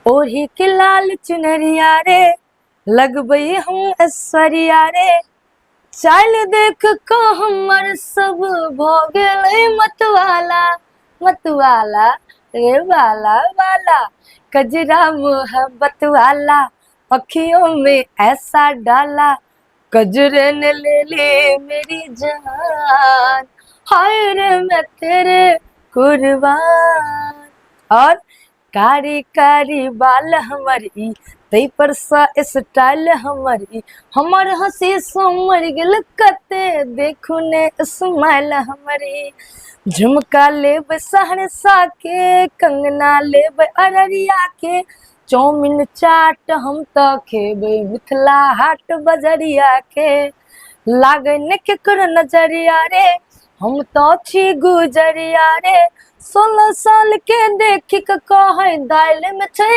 ओढ़ी के लाल चुनरिया रे लगबई हम ऐश्वर्या रे। चाल देख को हमर सब भ गेलै मतवाला मतवाला रे वाला वाला। कजरा मोहब्बत वाला अखियों में ऐसा डाला। कजरे ने ले ली मेरी जान हाय रे मैं तेरे कुर्बान। और कारी कारी बाल हमारी तई पर सा स्टाइल हमारी हमर हंसी समर गेल कते देखू ने स्माइल हमारी। झुमका लेब सहरसा के कंगना लेब अररिया के। चौमिन चाट हम तो खेबै मिथिला हाट बजरिया के। लागे ने केकर नजरिया रे हम तो छी गुजरिया रे। 16 साल के देख के कहे दाल में छै